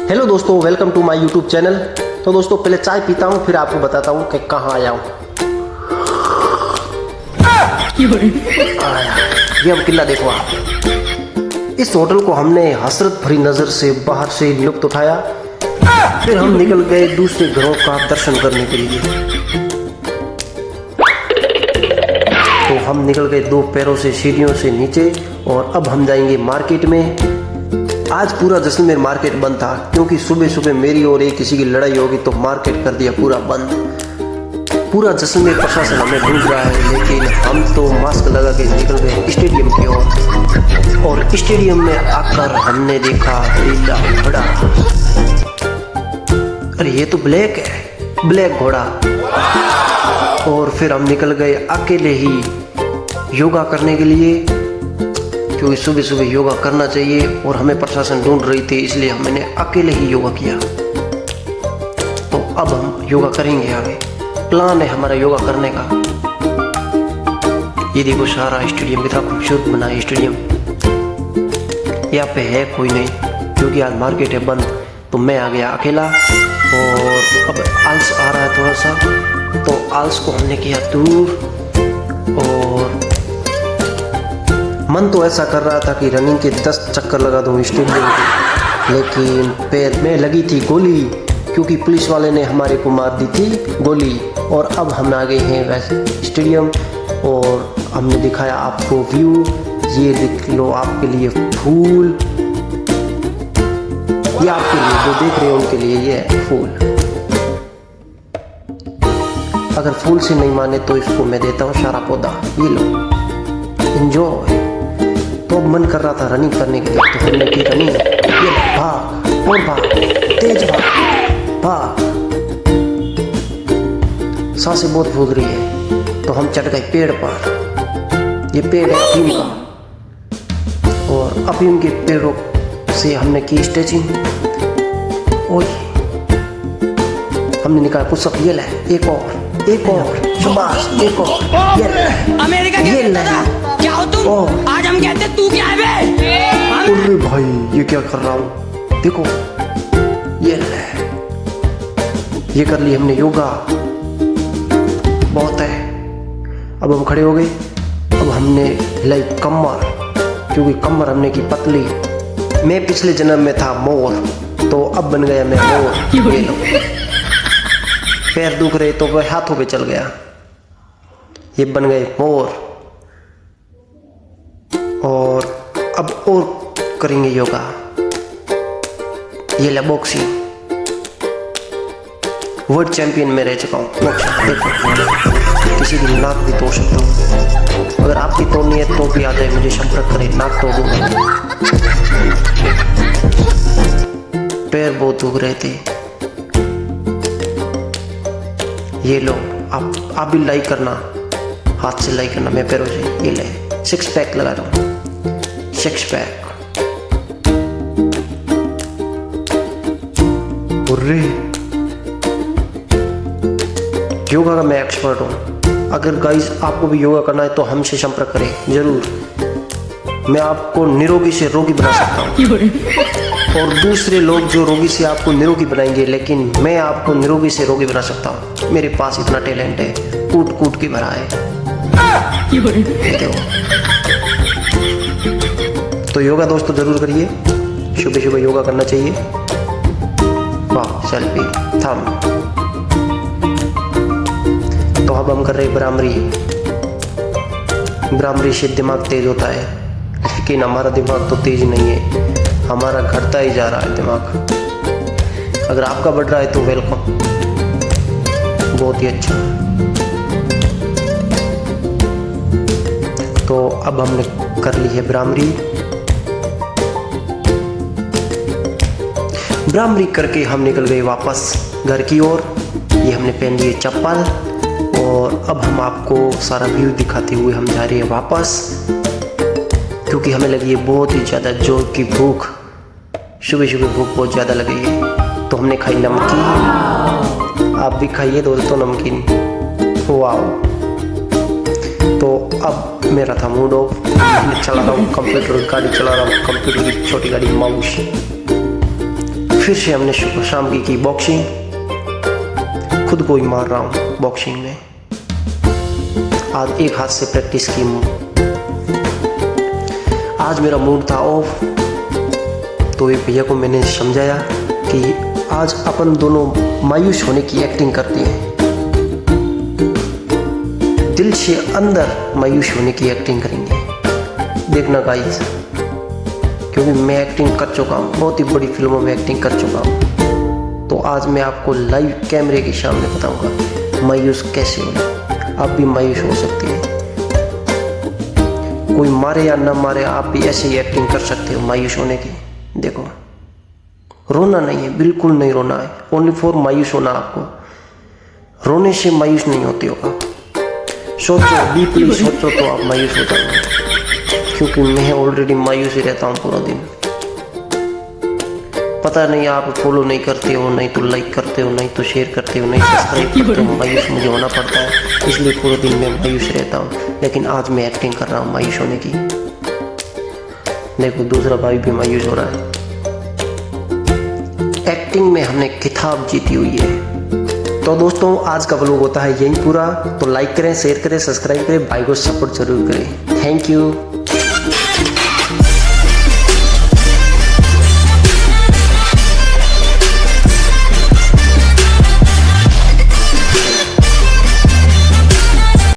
Hello दोस्तों, welcome to my YouTube channel. तो दोस्तों पहले चाय पीता हूँ, फिर आपको बताता हूँ कि कहाँ आया हूँ। ये अब किला देखो आप। इस होटल को हमने हसरत भरी नजर से बाहर से लुत्फ उठाया, फिर हम निकल गए दूसरे घरों का दर्शन करने के लिए। तो हम निकल गए दो पैरों से सीढ़ियों से नीचे, और अब हम जाएंगे मार्केट में। आज पूरा जैसलमेर मार्केट बंद था, क्योंकि सुबह सुबह मेरी और एक किसी की लड़ाई होगी तो मार्केट कर दिया पूरा बंद। पूरा जैसलमेर प्रशासन हमें ढूंढ रहा है, लेकिन हम तो मास्क लगा के निकल गए स्टेडियम की ओर। और स्टेडियम में आकर हमने देखा नीला घोड़ा। अरे ये तो ब्लैक है, ब्लैक घोड़ा। और फिर हम निकल गए अकेले ही योगा करने के लिए, क्योंकि सुबह सुबह योगा करना चाहिए और हमें प्रशासन ढूंढ रही थी, इसलिए हमने अकेले ही योगा किया। तो अब हम योगा करेंगे, आगे प्लान है हमारा योगा करने का। ये देखो सारा स्टेडियम कितना खूबसूरत बना है स्टेडियम। यहाँ पे है कोई नहीं, क्योंकि आज मार्केट है बंद। तो मैं आ गया अकेला, और अब आलस आ रहा है थोड़ा सा, तो आलस को हमने किया दूर। और मन तो ऐसा कर रहा था कि रनिंग के 10 चक्कर लगा दूं स्टेडियम के, लेकिन पैर में लगी थी गोली, क्योंकि पुलिस वाले ने हमारे को मार दी थी गोली। और अब हम आ गए हैं वैसे स्टेडियम, और हमने दिखाया आपको व्यू। ये देख लो, आपके लिए फूल, ये आपके लिए जो देख रहे हो उनके लिए ये है फूल। अगर फूल से नहीं माने तो इसको मैं देता हूँ सारा पौधा। ये लो, एंजॉय। तो मन कर रहा था रनिंग करने के लिए, तो हमने की रनिंग। ये भाग और भाग, तेज भाग, भाग। सांसें बहुत फूल रही है, तो हम चढ़ गए पेड़ पर। ये पेड़ है अफीम का, और अफीम के पेड़ों से हमने की स्ट्रेचिंग। ओए हमने निकाला पुशअप। ये ले, एक और, एक और, शाबाश, एक और। ये ले, अमेरिका ये ले। क्या हो तुम? आज हम कहते तू क्या है बे? अरे भाई ये क्या कर रहा हूँ, देखो ये ले। ये कर ली हमने योगा, बहुत है। अब हम खड़े हो गए। अब हमने हिलाई कमर, क्योंकि कमर हमने की पतली। मैं पिछले जन्म में था मोर, तो अब बन गया मैं मोर। ये लो, पैर दुख रहे तो वह हाथों पे चल गया, ये बन गए मोर। और अब और करेंगे योगा। ये ले बॉक्सिंग, वर्ल्ड चैंपियन में रह चुका हूँ बॉक्सिंग। देखो किसी दिन नाक भी तोड़ सकता हूँ, अगर आपकी तोड़नी है तो भी आ जाए, मुझे संपर्क करें, नाक तोड़ दूंगा। पैर बहुत दुख रहे थे। ये लो, आप भी लाइक करना, हाथ से लाइक करना, मैं पैरों से। ये ले, 6 पैक लगा रहा हूँ, 6 पैक। अरे योगा का मैं एक्सपर्ट हूँ। अगर गाइस आपको भी योगा करना है तो हमसे संपर्क करें जरूर। मैं आपको निरोगी से रोगी बना सकता हूँ, और दूसरे लोग जो रोगी से आपको निरोगी बनाएंगे, लेकिन मैं आपको निरोगी से रोगी बना सकता हूँ। मेरे पास इतना टैलेंट है, कूट कूट के भरा है। तो योगा दोस्तों जरूर करिए, सुबह सुबह योगा करना चाहिए। वाह, सेल्फी थम। तो अब हम कर रहे भ्रामरी। भ्रामरी से दिमाग तेज होता है, लेकिन हमारा दिमाग तो तेज नहीं है, हमारा घटता ही जा रहा है दिमाग। अगर आपका बढ़ रहा है तो वेलकम, बहुत ही अच्छा। तो अब हमने कर ली है भ्रामरी। भ्रामरी करके हम निकल गए वापस घर की ओर। ये हमने पहन लिए चप्पल, और अब हम आपको सारा व्यू दिखाते हुए हम जा रहे हैं वापस, क्योंकि हमें लगी है बहुत ही ज़्यादा जोर की भूख। सुबह सुबह भूख बहुत ज़्यादा लगी है, तो हमने खाई नमकीन। आप भी खाइए दोस्तों नमकीन। वाह। तो अब मेरा था मूड ऑफ, मैं चला रहा हूँ कंप्यूटर, गाड़ी चला रहा हूँ कंप्यूटर की छोटी गाड़ी माउस। फिर से हमने शाम की बॉक्सिंग। खुद को ही मार रहा हूँ बॉक्सिंग में। आज एक हाथ से प्रैक्टिस की। आज मेरा मूड था ऑफ, तो एक भैया को मैंने समझाया कि आज अपन दोनों मायूस होने की एक्टिंग करते हैं, दिल से अंदर मायूस होने की एक्टिंग करेंगे। देखना गाइस, क्योंकि मैं एक्टिंग कर चुका हूँ, बहुत ही बड़ी फिल्मों में एक्टिंग कर चुका हूँ। तो आज मैं आपको लाइव कैमरे के सामने बताऊंगा मायूस कैसे हो। आप भी मायूस हो सकते हैं, कोई मारे या ना मारे, आप भी ऐसे ही एक्टिंग कर सकते हो मायूस होने की। देखो, रोना नहीं है, बिल्कुल नहीं रोना है, ओनली फॉर मायूस होना। आपको रोने से मायूस नहीं होते हो आप। सोचो, डीपली सोचो तो आप मायूस हो जाओगे, क्योंकि मैं ऑलरेडी मायूस ही रहता हूँ पूरा दिन। पता नहीं आप फॉलो नहीं करते हो, नहीं तो लाइक करते हो, नहीं तो शेयर करते हो, नहीं सब्सक्राइब करते हो। मायूस मुझे होना पड़ता है, इसलिए पूरे दिन मैं मायूस रहता हूँ। लेकिन आज मैं एक्टिंग कर रहा हूँ मायूस होने की। देखो, दूसरा भाई भी मायूस हो रहा है। एक्टिंग में हमने किताब जीती हुई है। तो दोस्तों, आज का व्लॉग होता है यहीं पूरा। तो लाइक करें, शेयर करें, सब्सक्राइब करें, भाई को सपोर्ट जरूर करें। Thank you.